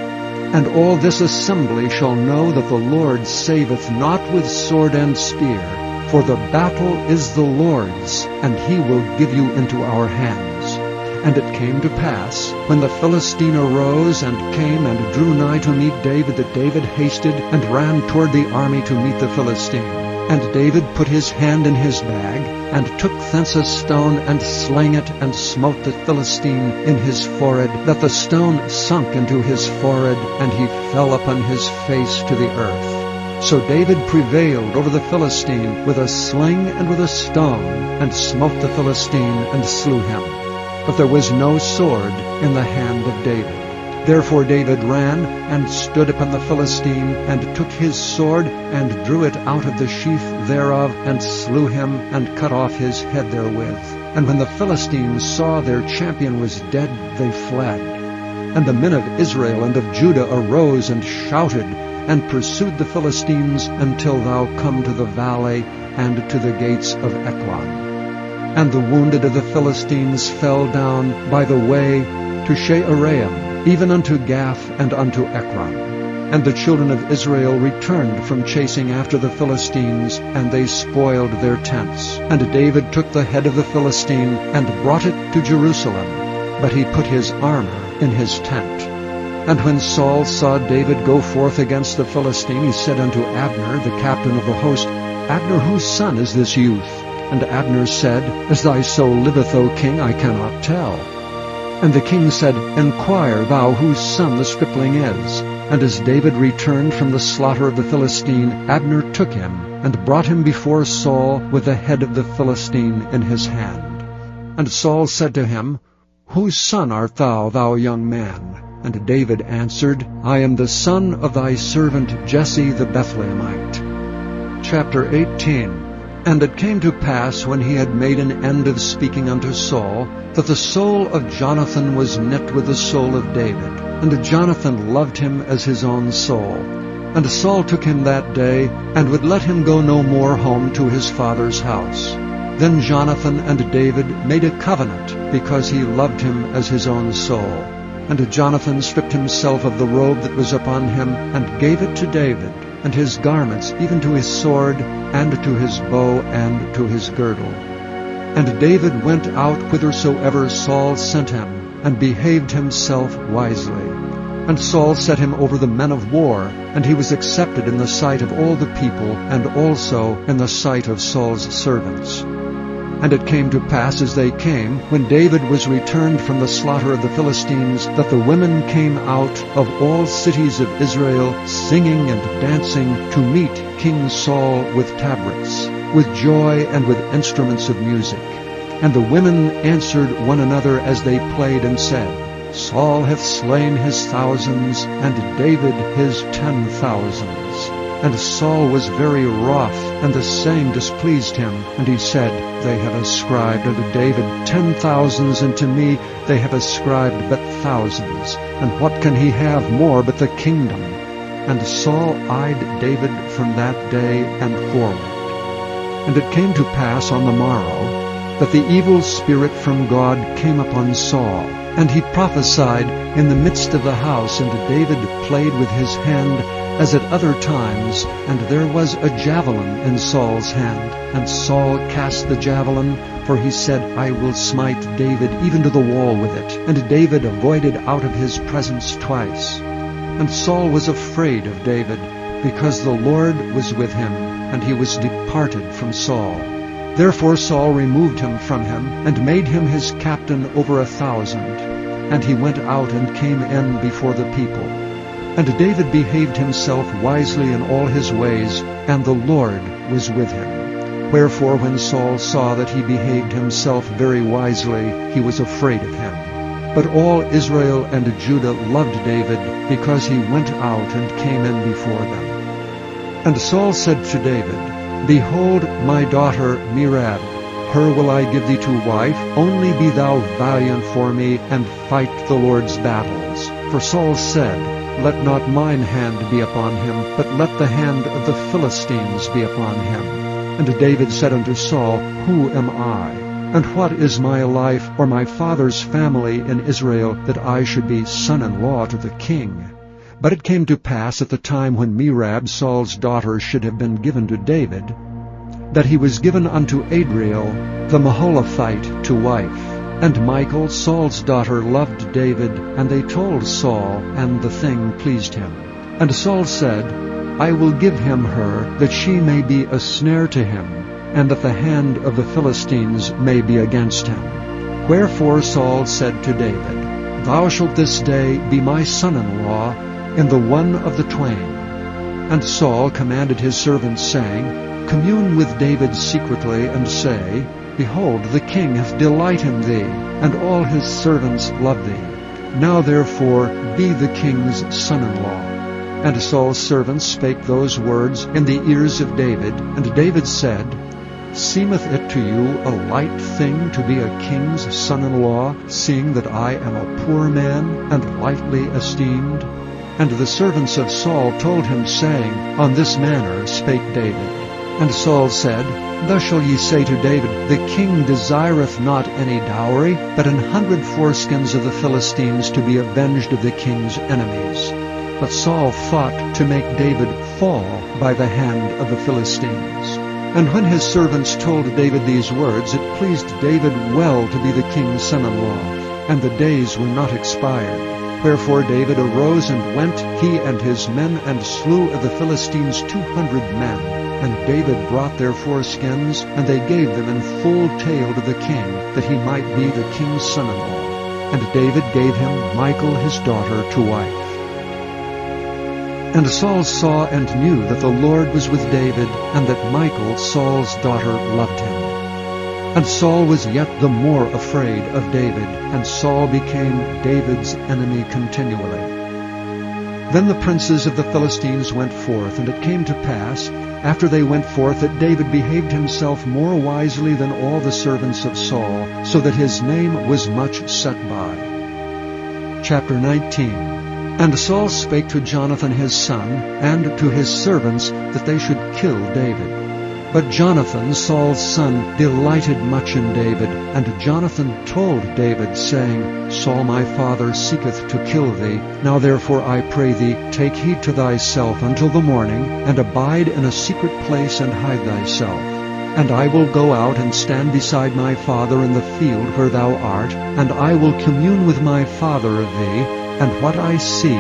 And all this assembly shall know that the Lord saveth not with sword and spear, for the battle is the Lord's, and he will give you into our hands. And it came to pass, when the Philistine arose and came and drew nigh to meet David, that David hasted and ran toward the army to meet the Philistine. And David put his hand in his bag, and took thence a stone, and slang it, and smote the Philistine in his forehead, that the stone sunk into his forehead, and he fell upon his face to the earth. So David prevailed over the Philistine with a sling and with a stone, and smote the Philistine, and slew him. But there was no sword in the hand of David. Therefore David ran, and stood upon the Philistine, and took his sword, and drew it out of the sheath thereof, and slew him, and cut off his head therewith. And when the Philistines saw their champion was dead, they fled. And the men of Israel and of Judah arose and shouted, and pursued the Philistines until thou come to the valley and to the gates of Ekron. And the wounded of the Philistines fell down by the way to Shaaraim, even unto Gath and unto Ekron. And the children of Israel returned from chasing after the Philistines, and they spoiled their tents. And David took the head of the Philistine, and brought it to Jerusalem, but he put his armor in his tent. And when Saul saw David go forth against the Philistine, he said unto Abner, the captain of the host, Abner, whose son is this youth? And Abner said, As thy soul liveth, O king, I cannot tell. And the king said, Inquire thou whose son the stripling is. And as David returned from the slaughter of the Philistine, Abner took him, and brought him before Saul with the head of the Philistine in his hand. And Saul said to him, Whose son art thou, thou young man? And David answered, I am the son of thy servant Jesse the Bethlehemite. Chapter 18. And it came to pass, when he had made an end of speaking unto Saul, that the soul of Jonathan was knit with the soul of David, and Jonathan loved him as his own soul. And Saul took him that day, and would let him go no more home to his father's house. Then Jonathan and David made a covenant, because he loved him as his own soul. And Jonathan stripped himself of the robe that was upon him, and gave it to David, and his garments, even to his sword, and to his bow, and to his girdle. And David went out whithersoever Saul sent him, and behaved himself wisely. And Saul set him over the men of war, and he was accepted in the sight of all the people, and also in the sight of Saul's servants. And it came to pass, as they came, when David was returned from the slaughter of the Philistines, that the women came out of all cities of Israel, singing and dancing, to meet King Saul with tabrets, with joy and with instruments of music. And the women answered one another as they played, and said, Saul hath slain his thousands, and David his 10,000s. And Saul was very wroth, and the saying displeased him. And he said, They have ascribed unto David 10,000s, and to me they have ascribed but thousands. And what can he have more but the kingdom? And Saul eyed David from that day and forward. And it came to pass on the morrow, that the evil spirit from God came upon Saul, And he prophesied in the midst of the house, and David played with his hand as at other times, and there was a javelin in Saul's hand. And Saul cast the javelin, for he said, I will smite David even to the wall with it. And David avoided out of his presence twice. And Saul was afraid of David, because the Lord was with him, and he was departed from Saul. Therefore Saul removed him from him, and made him his captain over 1,000. And he went out and came in before the people. And David behaved himself wisely in all his ways, and the Lord was with him. Wherefore when Saul saw that he behaved himself very wisely, he was afraid of him. But all Israel and Judah loved David, because he went out and came in before them. And Saul said to David, Behold my daughter Merab, her will I give thee to wife, only be thou valiant for me, and fight the Lord's battles. For Saul said, Let not mine hand be upon him, but let the hand of the Philistines be upon him. And David said unto Saul, Who am I? And what is my life or my father's family in Israel, that I should be son-in-law to the king? But it came to pass at the time when Merab, Saul's daughter, should have been given to David, that he was given unto Adriel the Maholathite to wife. And Michal, Saul's daughter, loved David, and they told Saul, and the thing pleased him. And Saul said, I will give him her, that she may be a snare to him, and that the hand of the Philistines may be against him. Wherefore Saul said to David, Thou shalt this day be my son-in-law in the one of the twain. And Saul commanded his servants, saying, Commune with David secretly, and say, Behold, the king hath delight in thee, and all his servants love thee. Now therefore be the king's son-in-law. And Saul's servants spake those words in the ears of David. And David said, Seemeth it to you a light thing to be a king's son-in-law, seeing that I am a poor man, and lightly esteemed? And the servants of Saul told him, saying, On this manner spake David. And Saul said, Thus shall ye say to David, The king desireth not any dowry, but 100 foreskins of the Philistines, to be avenged of the king's enemies. But Saul thought to make David fall by the hand of the Philistines. And when his servants told David these words, it pleased David well to be the king's son-in-law, and the days were not expired. Wherefore David arose and went, he and his men, and slew of the Philistines 200 men. And David brought their foreskins, and they gave them in full tale to the king, that he might be the king's son-in-law. And David gave him Michal his daughter to wife. And Saul saw and knew that the Lord was with David, and that Michal, Saul's daughter, loved him. And Saul was yet the more afraid of David, and Saul became David's enemy continually. Then the princes of the Philistines went forth, and it came to pass, after they went forth, that David behaved himself more wisely than all the servants of Saul, so that his name was much set by. Chapter 19. And Saul spake to Jonathan his son, and to his servants, that they should kill David. But Jonathan, Saul's son, delighted much in David. And Jonathan told David, saying, Saul my father seeketh to kill thee. Now therefore I pray thee, take heed to thyself until the morning, and abide in a secret place, and hide thyself. And I will go out and stand beside my father in the field where thou art, and I will commune with my father of thee, and what I see,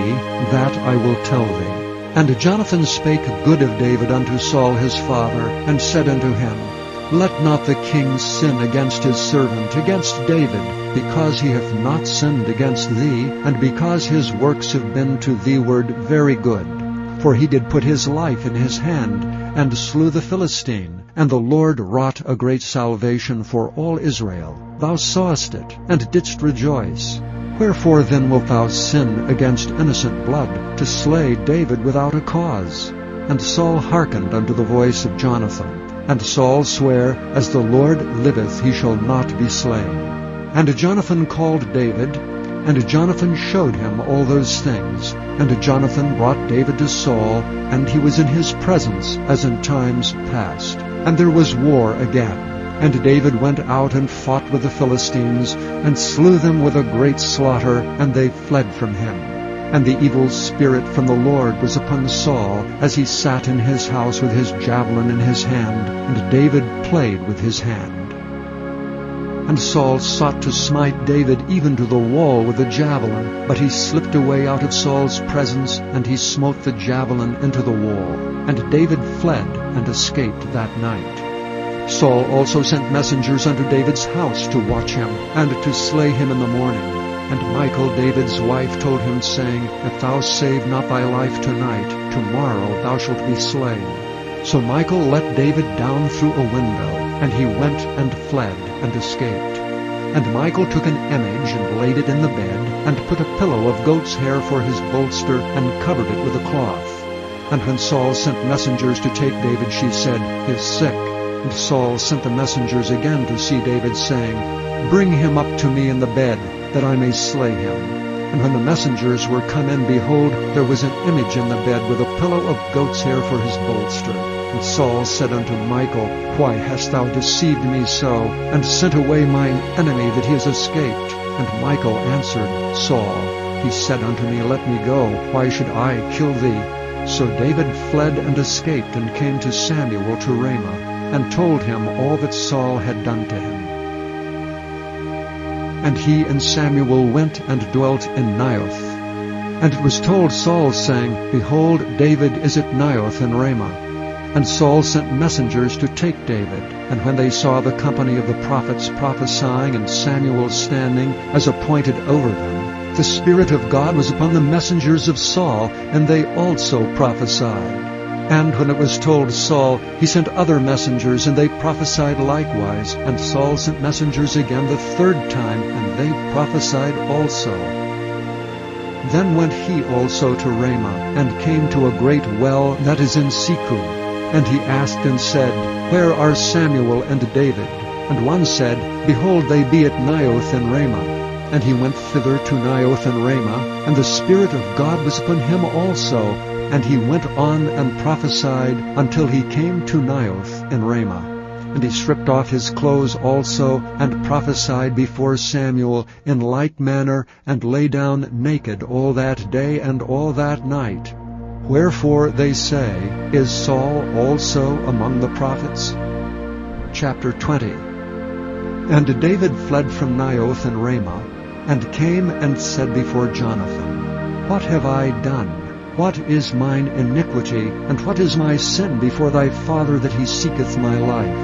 that I will tell thee. And Jonathan spake good of David unto Saul his father, and said unto him, Let not the king sin against his servant, against David, because he hath not sinned against thee, and because his works have been to theeward very good. For he did put his life in his hand, and slew the Philistine, and the Lord wrought a great salvation for all Israel. Thou sawest it, and didst rejoice. Wherefore then wilt thou sin against innocent blood, to slay David without a cause? And Saul hearkened unto the voice of Jonathan. And Saul sware, As the Lord liveth, he shall not be slain. And Jonathan called David, and Jonathan showed him all those things. And Jonathan brought David to Saul, and he was in his presence, as in times past. And there was war again. And David went out and fought with the Philistines, and slew them with a great slaughter, and they fled from him. And the evil spirit from the Lord was upon Saul, as he sat in his house with his javelin in his hand, and David played with his hand. And Saul sought to smite David even to the wall with a javelin, but he slipped away out of Saul's presence, and he smote the javelin into the wall. And David fled and escaped that night. Saul also sent messengers unto David's house to watch him, and to slay him in the morning. And Michal, David's wife, told him, saying, If thou save not thy life tonight, tomorrow thou shalt be slain. So Michal let David down through a window, and he went and fled and escaped. And Michal took an image and laid it in the bed, and put a pillow of goat's hair for his bolster, and covered it with a cloth. And when Saul sent messengers to take David, she said, He is sick. And Saul sent the messengers again to see David, saying, Bring him up to me in the bed, that I may slay him. And when the messengers were come in, behold, there was an image in the bed, with a pillow of goat's hair for his bolster. And Saul said unto Michal, Why hast thou deceived me so, and sent away mine enemy, that he is escaped? And Michal answered Saul, He said unto me, Let me go, why should I kill thee? So David fled and escaped, and came to Samuel to Ramah, and told him all that Saul had done to him. And he and Samuel went and dwelt in Naioth. And it was told Saul, saying, Behold, David is at Naioth in Ramah. And Saul sent messengers to take David. And when they saw the company of the prophets prophesying, and Samuel standing as appointed over them, the Spirit of God was upon the messengers of Saul, and they also prophesied. And when it was told Saul, he sent other messengers, and they prophesied likewise. And Saul sent messengers again the third time, and they prophesied also. Then went he also to Ramah, and came to a great well that is in Siku. And he asked and said, Where are Samuel and David? And one said, Behold, they be at Naioth in Ramah. And he went thither to Naioth in Ramah, and the Spirit of God was upon him also. And he went on and prophesied until he came to Naioth in Ramah. And he stripped off his clothes also, and prophesied before Samuel in like manner, and lay down naked all that day and all that night. Wherefore they say, Is Saul also among the prophets? Chapter 20. And David fled from Naioth in Ramah, and came and said before Jonathan, What have I done? What is mine iniquity, and what is my sin before thy father, that he seeketh my life?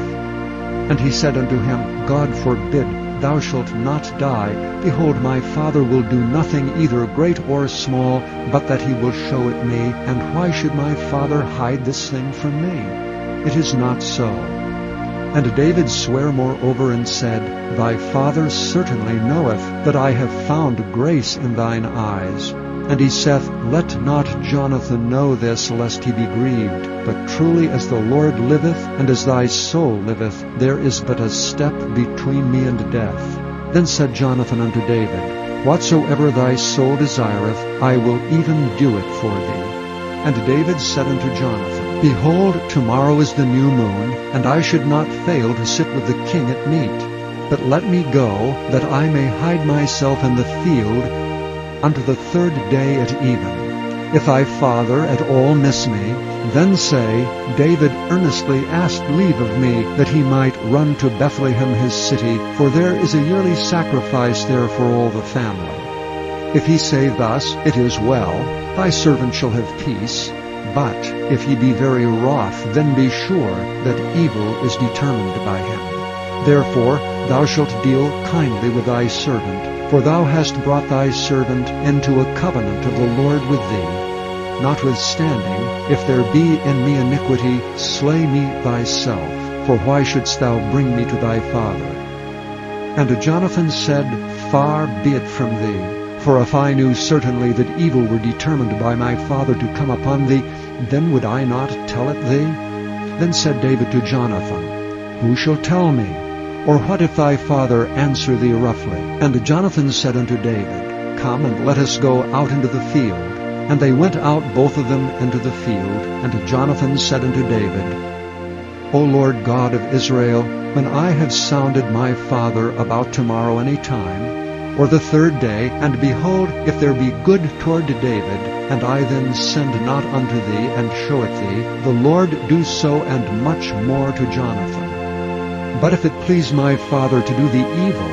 And he said unto him, God forbid, thou shalt not die. Behold, my father will do nothing either great or small, but that he will show it me. And why should my father hide this thing from me? It is not so. And David sware moreover, and said, Thy father certainly knoweth that I have found grace in thine eyes. And he saith, Let not Jonathan know this, lest he be grieved. But truly as the Lord liveth, and as thy soul liveth, there is but a step between me and death. Then said Jonathan unto David, Whatsoever thy soul desireth, I will even do it for thee. And David said unto Jonathan, Behold, tomorrow is the new moon, and I should not fail to sit with the king at meat. But let me go, that I may hide myself in the field, unto the third day at even. If thy father at all miss me, then say, David earnestly asked leave of me, that he might run to Bethlehem his city, for there is a yearly sacrifice there for all the family. If he say thus, It is well, thy servant shall have peace. But if he be very wroth, then be sure that evil is determined by him. Therefore thou shalt deal kindly with thy servant, for thou hast brought thy servant into a covenant of the Lord with thee. Notwithstanding, if there be in me iniquity, slay me thyself, for why shouldst thou bring me to thy father? And Jonathan said, Far be it from thee, for if I knew certainly that evil were determined by my father to come upon thee, then would I not tell it thee? Then said David to Jonathan, Who shall tell me? Or what if thy father answer thee roughly? And Jonathan said unto David, Come, and let us go out into the field. And they went out both of them into the field. And Jonathan said unto David, O Lord God of Israel, when I have sounded my father about tomorrow any time, or the third day, and behold, if there be good toward David, and I then send not unto thee, and show it thee, the Lord do so and much more to Jonathan. But if it please my father to do thee evil,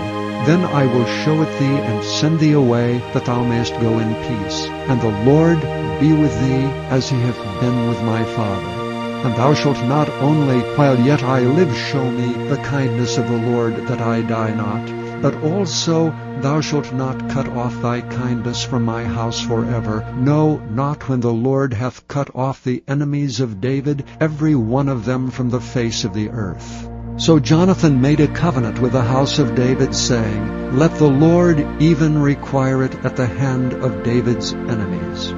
then I will show it thee, and send thee away, that thou mayest go in peace. And the Lord be with thee, as he hath been with my father. And thou shalt not only, while yet I live, show me the kindness of the Lord, that I die not, but also thou shalt not cut off thy kindness from my house forever. No, not when the Lord hath cut off the enemies of David, every one of them from the face of the earth. So Jonathan made a covenant with the house of David, saying, Let the Lord even require it at the hand of David's enemies.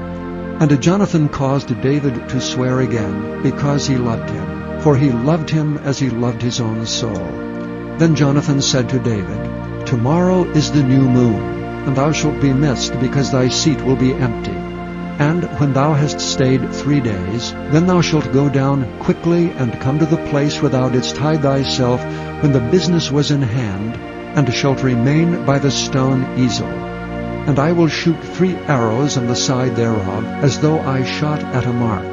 And Jonathan caused David to swear again, because he loved him, for he loved him as he loved his own soul. Then Jonathan said to David, Tomorrow is the new moon, and thou shalt be missed, because thy seat will be empty. And when thou hast stayed 3 days, then thou shalt go down quickly, and come to the place where thou didst hide thyself, when the business was in hand, and shalt remain by the stone Ezel. And I will shoot 3 arrows on the side thereof, as though I shot at a mark.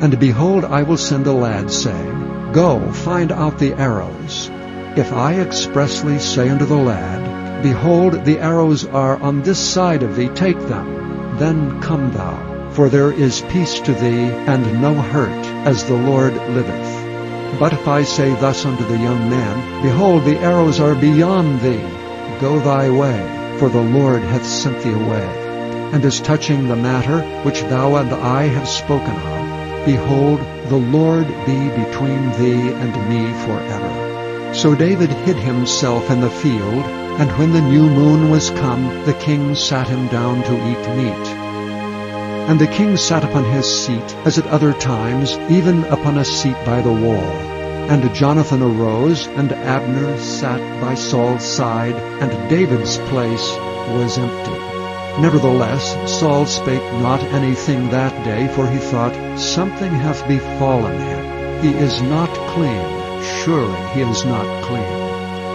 And behold, I will send a lad, saying, Go, find out the arrows. If I expressly say unto the lad, Behold, the arrows are on this side of thee, take them, then come thou, for there is peace to thee, and no hurt, as the Lord liveth. But if I say thus unto the young man, Behold, the arrows are beyond thee, go thy way, for the Lord hath sent thee away. And as touching the matter which thou and I have spoken of, behold, the Lord be between thee and me forever. So David hid himself in the field, and when the new moon was come, the king sat him down to eat meat. And the king sat upon his seat, as at other times, even upon a seat by the wall. And Jonathan arose, and Abner sat by Saul's side, and David's place was empty. Nevertheless, Saul spake not anything that day, for he thought, Something hath befallen him. He is not clean. Surely he is not clean.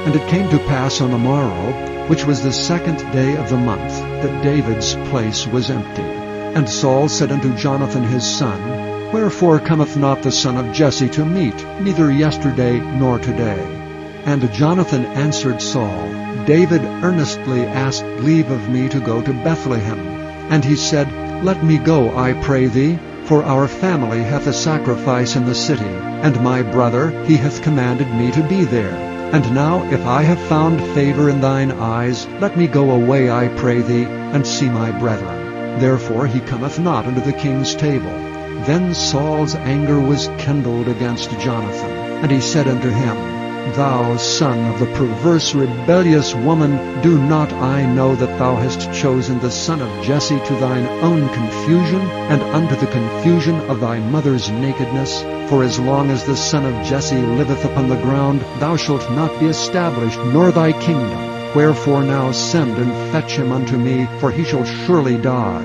And it came to pass on the morrow, which was the 2nd day of the month, that David's place was empty. And Saul said unto Jonathan his son, Wherefore cometh not the son of Jesse to meat, neither yesterday nor today? And Jonathan answered Saul, David earnestly asked leave of me to go to Bethlehem. And he said, Let me go, I pray thee, for our family hath a sacrifice in the city, and my brother, he hath commanded me to be there. And now, if I have found favor in thine eyes, let me go away, I pray thee, and see my brethren. Therefore he cometh not unto the king's table. Then Saul's anger was kindled against Jonathan, and he said unto him, Thou son of the perverse rebellious woman, do not I know that thou hast chosen the son of Jesse to thine own confusion, and unto the confusion of thy mother's nakedness? For as long as the son of Jesse liveth upon the ground, thou shalt not be established, nor thy kingdom. Wherefore now send and fetch him unto me, for he shall surely die.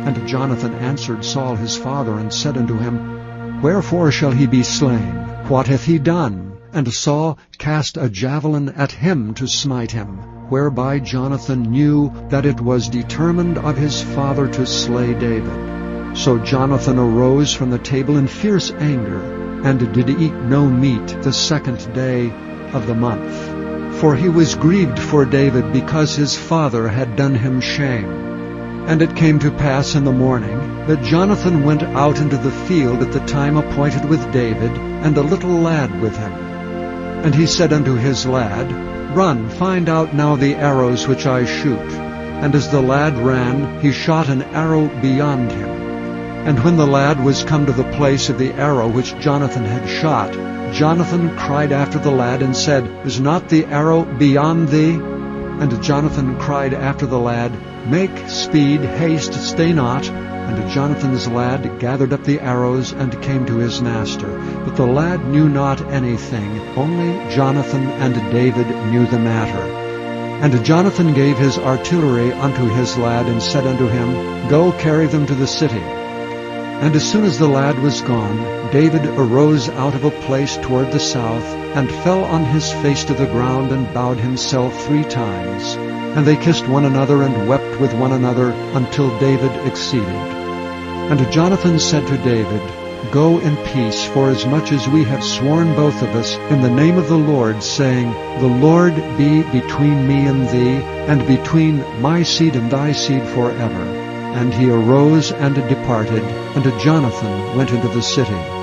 And Jonathan answered Saul his father, and said unto him, Wherefore shall he be slain? What hath he done? And Saul cast a javelin at him to smite him, whereby Jonathan knew that it was determined of his father to slay David. So Jonathan arose from the table in fierce anger, and did eat no meat the 2nd day of the month. For he was grieved for David, because his father had done him shame. And it came to pass in the morning that Jonathan went out into the field at the time appointed with David, and a little lad with him. And he said unto his lad, Run, find out now the arrows which I shoot. And as the lad ran, he shot an arrow beyond him. And when the lad was come to the place of the arrow which Jonathan had shot, Jonathan cried after the lad, and said, Is not the arrow beyond thee? And Jonathan cried after the lad, Make speed, haste, stay not. And Jonathan's lad gathered up the arrows, and came to his master. But the lad knew not anything, only Jonathan and David knew the matter. And Jonathan gave his artillery unto his lad, and said unto him, Go carry them to the city. And as soon as the lad was gone, David arose out of a place toward the south, and fell on his face to the ground, and bowed himself 3 times. And they kissed one another, and wept with one another, until David exceeded. And Jonathan said to David, Go in peace, forasmuch as we have sworn both of us in the name of the Lord, saying, The Lord be between me and thee, and between my seed and thy seed forever. And he arose and departed, and Jonathan went into the city.